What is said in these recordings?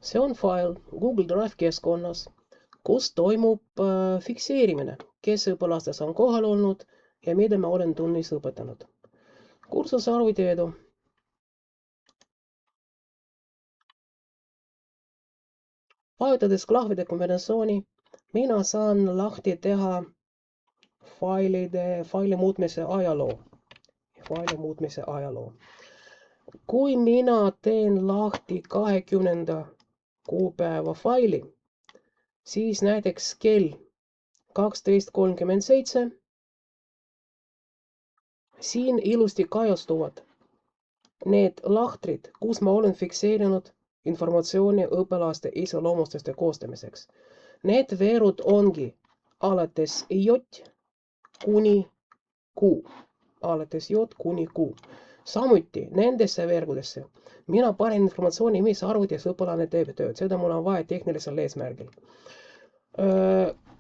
See on fail Google Drive keskkonnas, kus toimub fikseerimine, kes õpilastes on kohal olnud ja mida ma olen tunnis õpetanud. Kursuse arvutiedu. Vajutades klahvide kombinatsiooni, mina saan lahti teha faili muutmise ajaloo. Kui mina teen lahti 20. kuupäeva faili, siis näiteks kell 12.37 siin ilusti kajastuvad need lahtrid, kus ma olen fikseerinud informatsiooni õpilaste iseloomustuste koostamiseks. Need veerud ongi alates J kuni Q. Samuti nendesse veergudesse mina panen informatsiooni, mis arvutis õpilane teeb tööd. Seda mul on vaja tehnilisel eesmärgil.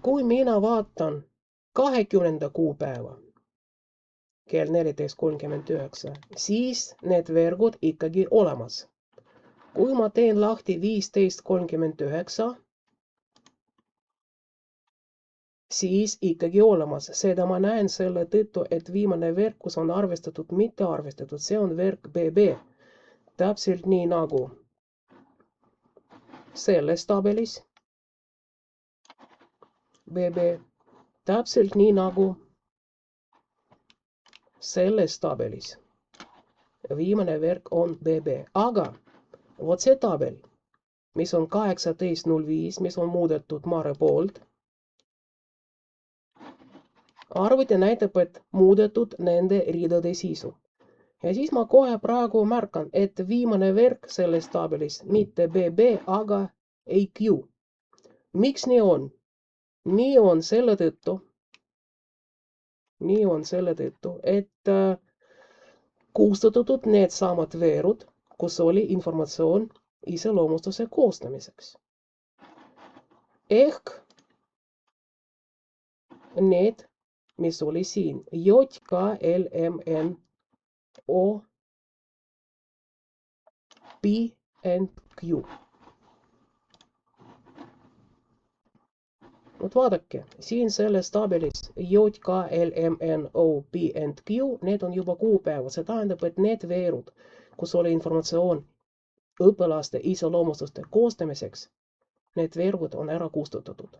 Kui mina vaatan 20. kuupäeva kell 14.39, siis need veergud ikkagi olemas. Kui ma teen lahti 15.39, siis ikkagi olemas. Seda ma näen selle tõttu, et viimane veerg, kus on arvestatud, mitte arvestatud, see on veerg BB. Täpselt nii nagu selles tabelis. BB. Täpselt nii nagu selles tabelis. Viimane veerg on BB. Aga vot see tabel, mis on 18.05, mis on muudetud Mare poolt, arvuti näitab, et muudetud nende ridade sisu. Ja siis ma kohe praegu märkan, et viimane veerg selles tabelis mitte BB, aga EQ. Miks nii on? Nii on selle tõttu, et kustutatud need samad veerud, kus oli informatsioon iseloomustuse koostamiseks. Ehk need, mis oli siin, JKLMNO, P and Q. Nüüd vaadake, siin selles tabelis JKLMNO, P and Q, need on juba kuupäevad. See tähendab, et need veerud, kus oli informatsioon õpilaste iseloomustuste koostamiseks, need veergud on ära kustutatud.